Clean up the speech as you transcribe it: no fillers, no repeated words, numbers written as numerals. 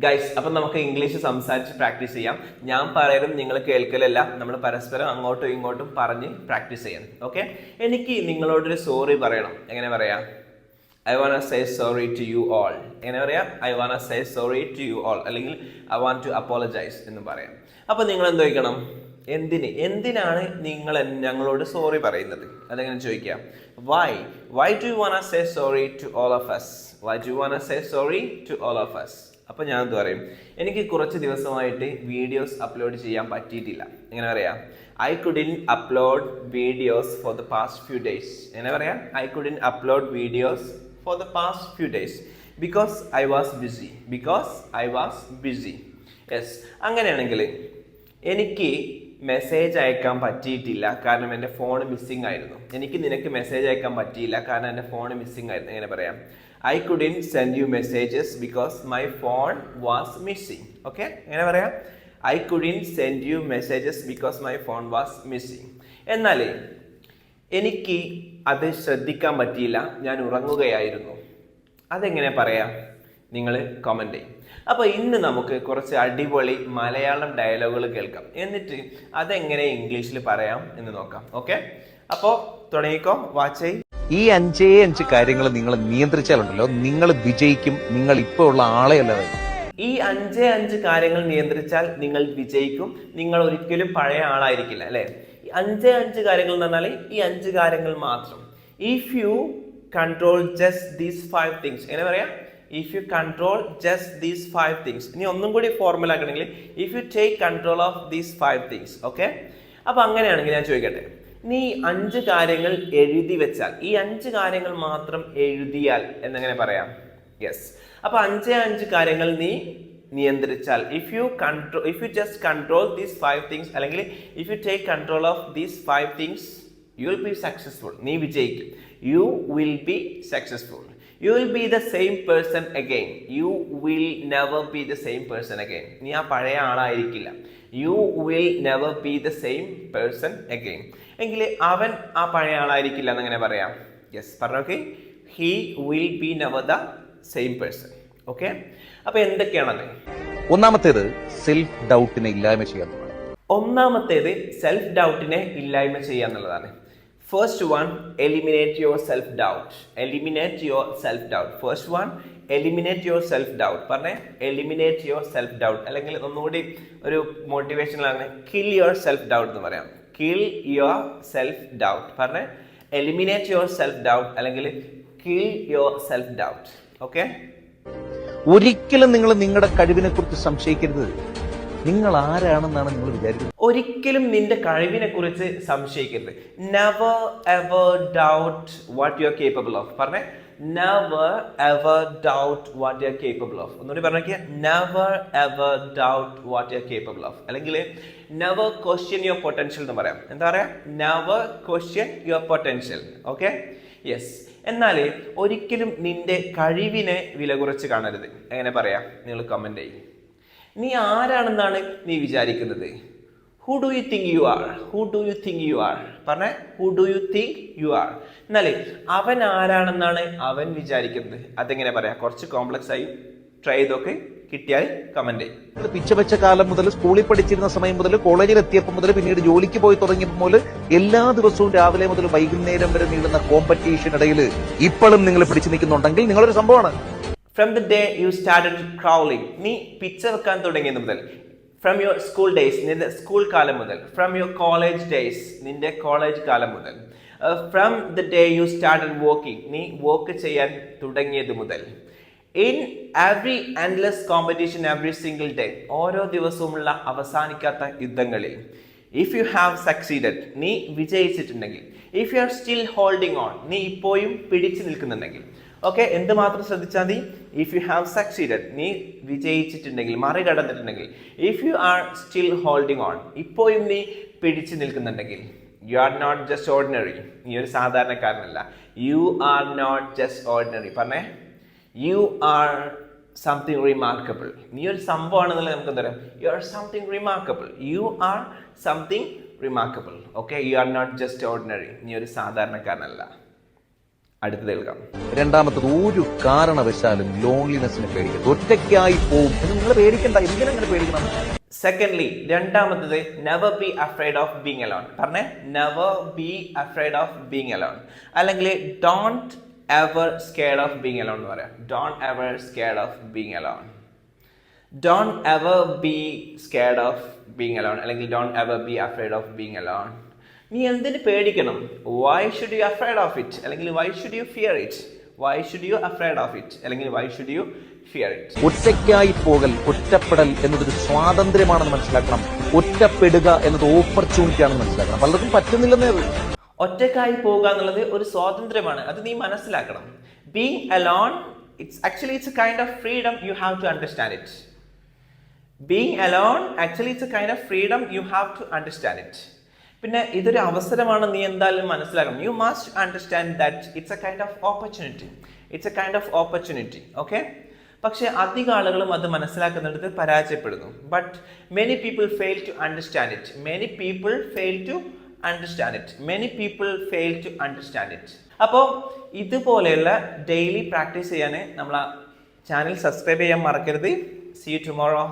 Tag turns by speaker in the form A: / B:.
A: Guys, അപ്പം നമുക്ക് English സംസാരിച്ച് പ്രാക്ടീസ് ചെയ്യാം. ഞാൻ പറയലും നിങ്ങൾ കേൾക്കലല്ല, നമ്മൾ പരസ്പരം അങ്ങോട്ടും ഇങ്ങോട്ടും പറഞ്ഞ് പ്രാക്ടീസ് ചെയ്യണം. ഓക്കെ, എനിക്ക് നിങ്ങളോടൊരു സോറി പറയണം. എങ്ങനെ പറയാം? I want say sorry to you all. എങ്ങനെ പറയാം? I want say sorry to you all, അല്ലെങ്കിൽ ഐ വാണ്ട് ടു അപ്പോളജൈസ് എന്ന് പറയാം. അപ്പോൾ നിങ്ങൾ എന്ത് ചോദിക്കണം? എന്തിനാണ് നിങ്ങൾ ഞങ്ങളോട് സോറി പറയുന്നത്? അതെങ്ങനെ ചോദിക്കാം? Why do you want say sorry to all of us? Why do you want say sorry to all of us? അപ്പോൾ ഞാൻ എന്ത് പറയും? എനിക്ക് കുറച്ച് ദിവസമായിട്ട് വീഡിയോസ് അപ്ലോഡ് ചെയ്യാൻ പറ്റിയിട്ടില്ല. എങ്ങനെ പറയാം? I couldn't upload videos for the past few days. എങ്ങനെ പറയാം? I couldn't upload videos for the past few days because I was busy. Yes, അങ്ങനെയാണെങ്കിൽ എനിക്ക് മെസ്സേജ് അയക്കാൻ പറ്റിയിട്ടില്ല കാരണം എൻ്റെ ഫോൺ മിസ്സിംഗ് ആയിരുന്നു. എനിക്ക് നിനക്ക് മെസ്സേജ് അയക്കാൻ പറ്റിയില്ല കാരണം എൻ്റെ ഫോൺ മിസ്സിംഗ് ആയിരുന്നു. എങ്ങനെ പറയാം? I couldn't send you messages because my phone was missing. Okay? എങ്ങനെ പറയാം? I couldn't send you messages because my phone was missing. എന്നാൽ എനിക്ക് അത് ശ്രദ്ധിക്കാൻ പറ്റിയില്ല, ഞാൻ ഉറങ്ങുകയായിരുന്നു. അതെങ്ങനെ പറയാം? നിങ്ങൾ കമൻറ്റ് ചെയ്യും. അപ്പോൾ ഇന്ന് നമുക്ക് കുറച്ച് അടിപൊളി മലയാളം ഡയലോഗുകൾ കേൾക്കാം, എന്നിട്ട് അതെങ്ങനെ ഇംഗ്ലീഷിൽ പറയാം എന്ന് നോക്കാം. ഓക്കെ, അപ്പോൾ തുടങ്ങിക്കോ, വാച്ച് ചെയ്യ്.
B: ഈ 5 കാര്യങ്ങൾ നിങ്ങൾ നിയന്ത്രിച്ചാലുണ്ടല്ലോ, നിങ്ങൾ വിജയിക്കും. നിങ്ങൾ ഇപ്പോൾ ഉള്ള ആളെ അല്ലാതെ.
A: ഈ 5 കാര്യങ്ങൾ നിയന്ത്രിച്ചാൽ നിങ്ങൾ വിജയിക്കും. നിങ്ങൾ ഒരിക്കലും പഴയ ആളായിരിക്കില്ല, അല്ലെ? ഈ 5 കാര്യങ്ങൾ എന്ന് പറഞ്ഞാൽ ഈ 5 കാര്യങ്ങൾ മാത്രം. If you control just these 5 things. എങ്ങനെ പറയാം? If you control just these 5 things. ഇനി ഒന്നും കൂടി ഫോർമുല ആക്കണമെങ്കിൽ if you take control of these 5 things. Okay, അപ്പൊ അങ്ങനെയാണെങ്കിൽ ഞാൻ ചോദിക്കട്ടെ, നീ 5 കാര്യങ്ങൾ എഴുതി വെച്ചാൽ, ഈ 5 കാര്യങ്ങൾ മാത്രം എഴുതിയാൽ എന്നെങ്ങനെ പറയാം? യെസ്, അപ്പൊ 5 കാര്യങ്ങൾ നീ നിയന്ത്രിച്ചാൽ, if you just control these 5 things, അല്ലെങ്കിൽ if you take control of these 5 things, you will be successful. നീ വിജയിക്കും. You will be successful. You will be the same person again. You will never be the same person again. നീ ആ പഴയ ആളായിരിക്കില്ല. You will never be the same person again. എങ്കിൽ അവൻ ആ പഴയ ആളായിരിക്കില്ല എന്നെങ്ങനെ പറയാം? യെസ്, പറഞ്ഞോക്കെ. He will B never the same person. Okay, അപ്പൊ എന്തൊക്കെയാണത്?
B: ഒന്നാമത്തേത് സെൽഫ് ഡൗട്ടിനെ ഇല്ലായ്മ ചെയ്യാൻ.
A: ഒന്നാമത്തേത് സെൽഫ് ഡൗട്ടിനെ ഇല്ലായ്മ ചെയ്യുക എന്നുള്ളതാണ്. First one, eliminate your self doubt. Eliminate your self doubt. First one, eliminate your self doubt. പറഞ്ഞേ, എലിമിനേറ്റ് യുവർ സെൽഫ് ഡൗട്ട്. അല്ലെങ്കിൽ ഒന്നുകൂടി ഒരു മോട്ടിവേഷനിലാണ്, കിൽ യുവർ സെൽഫ് ഡൗട്ട് എന്ന് പറയാം. Kill your self doubt. പറഞ്ഞേ, എലിമിനേറ്റ് യുവർ സെൽഫ് ഡൗട്ട് അല്ലെങ്കിൽ kill your self doubt. Okay,
B: ഒരിക്കലും നിങ്ങൾ നിങ്ങളുടെ കഴിവിനെ കുറിച്ച് സംശയിക്കരുത്. നിങ്ങൾ ആരാണെന്നാണ് നിങ്ങൾ വിചാരിക്കുന്നത്.
A: ഒരിക്കലും നിന്റെ കഴിവിനെ കുറിച്ച് സംശയിക്കരുത്. Never ever doubt what you are capable of. പറഞ്ഞേ, never ever doubt what you are capable of. ഒന്നുകൂടി പറഞ്ഞേക്കുക, never ever doubt what you are capable of. അല്ലെങ്കിൽ നെവർ ക്വസ്റ്റ്യൻ യുവർ പൊട്ടൻഷ്യൽ എന്ന് പറയാം. എന്താ പറയാ? Never question your potential. Okay, yes. എന്നാൽ ഒരിക്കലും നിന്റെ കഴിവിനെ വില കുറച്ച് കാണരുത്. എങ്ങനെ പറയാം? നിങ്ങൾ കമന്റ് ചെയ്യും. നീ ആരാണെന്നാണ് നീ വിചാരിക്കുന്നത്? Who do you think you are? Who do you think you are? പറഞ്ഞേ, who do you think you are. എന്നാലേ അവൻ ആരാണെന്നാണ് അവൻ വിചാരിക്കുന്നത്. അതെങ്ങനെ പറയാം? കുറച്ച് കോംപ്ലക്സ് ആയി. ട്രൈ ചെയ്തൊക്കെ കിട്ടിയാൽ കമന്റ് ചെയ്യും.
B: പിച്ചവെച്ച കാലം മുതൽ, സ്കൂളിൽ പഠിച്ചിരുന്ന സമയം മുതൽ, കോളേജിൽ എത്തിയപ്പോൾ മുതൽ, പിന്നീട് ജോലിക്ക് പോയി തുടങ്ങിയപ്പോൾ മുതൽ എല്ലാ ദിവസവും രാവിലെ മുതൽ വൈകുന്നേരം വരെ നീളുന്ന കോമ്പറ്റീഷൻ ഇടയിൽ ഇപ്പോഴും നിങ്ങൾ പിടിച്ചു നിൽക്കുന്നുണ്ടെങ്കിൽ നിങ്ങളൊരു സംഭവമാണ്.
A: From the day you started crawling, നീ പിച്ച വെക്കാൻ തുടങ്ങിയത് മുതൽ, from your school days, നിന്റെ സ്കൂൾ കാലം മുതൽ, from your college days, നിന്റെ കോളേജ് കാലം മുതൽ, from the day you started walking, നീ വോക്ക് ചെയ്യാൻ തുടങ്ങിയത് മുതൽ, in every endless competition every single day, ഓരോ ദിവസവുമുള്ള അവസാനിക്കാത്ത യുദ്ധങ്ങളിൽ, if you have succeeded, നീ വിജയിച്ചിട്ടുണ്ടെങ്കിൽ, if you are still holding on, നീ ഇപ്പോഴും പിടിച്ചു നിൽക്കുന്നുണ്ടെങ്കിൽ. ഓക്കെ, എന്തുമാത്രം ശ്രദ്ധിച്ചാൽ മതി? ഇഫ് യു ഹാവ് സക്സീഡഡ്, നീ വിജയിച്ചിട്ടുണ്ടെങ്കിൽ, മറികടന്നിട്ടുണ്ടെങ്കിൽ. If you are still holding on, ഇപ്പോഴും നീ പിടിച്ചു നിൽക്കുന്നുണ്ടെങ്കിൽ. You are not just ordinary, നീ ഒരു സാധാരണക്കാരനല്ല. You are not just ordinary. പറഞ്ഞേ, യു ആർ സംതിങ് റിമാർക്കബിൾ. നീ ഒരു സംഭവമാണെന്നുള്ളത് നമുക്ക് എന്താ പറയാം? You are something remarkable. You are something remarkable. Okay, you are not just ordinary. നീ ഒരു സാധാരണക്കാരനല്ല. അടുത്തത് കേൾക്കാം.
B: രണ്ടാമത്തത്, ഒരു കാരണവശാലും ലോൺലിനെസ്സിനെ പേടിക്കരുത്. ഒറ്റയ്ക്കായി പോവും എന്ന് നിങ്ങൾ പേടിക്കണ്ട. എന്തിനങ്ങനെ പേടിക്കണം?
A: സെക്കൻഡ്ലി, രണ്ടാമത്തത്, never be afraid of being alone. പറഞ്ഞേ, never be afraid of being alone. അല്ലെങ്കിൽ don't ever scared of being alone എന്ന് പറയാം. Don't ever scared of being alone. Don't ever be scared of being alone അല്ലെങ്കിൽ don't ever be afraid of being alone. നീ എന്തിന് പേടിക്കണം? Why should you afraid of it അല്ലെങ്കിൽ why should you fear it? Why should you afraid of it അല്ലെങ്കിൽ why should you fear it?
B: ഒറ്റയ്ക്കായി പോകൽ, ഒറ്റപ്പെടൽ എന്നതൊരു സ്വാതന്ത്ര്യമാണെന്ന് മനസ്സിലാക്കണം. ഒറ്റപ്പെടുക എന്നത് ഓപ്പർച്യൂണിറ്റി ആണെന്ന് മനസ്സിലാക്കണം. പലർക്കും പറ്റുന്നില്ലെന്നേ ഉള്ളൂ.
A: ഒറ്റക്കായി പോകുക എന്നുള്ളത് ഒരു സ്വാതന്ത്ര്യമാണ്. അത് നീ മനസ്സിലാക്കണം. Being alone, it's a kind of freedom, you have to understand it. Being alone, actually it's a kind of freedom, you have to understand it. പിന്നെ ഇതൊരു അവസരമാണ്, നീ എന്തായാലും മനസ്സിലാക്കണം. You must understand that it's a kind of opportunity. It's a kind of opportunity. Okay? പക്ഷേ അധിക ആളുകളും അത് മനസ്സിലാക്കുന്നിടത്ത് പരാജയപ്പെടുന്നു. But many people fail to understand it. Many people fail to understand it. Many people fail to understand it. അപ്പോൾ ഇതുപോലെയുള്ള daily practice ചെയ്യാൻ നമ്മൾ ചാനൽ സബ്സ്ക്രൈബ് ചെയ്യാൻ മറക്കരുത്. See you tomorrow.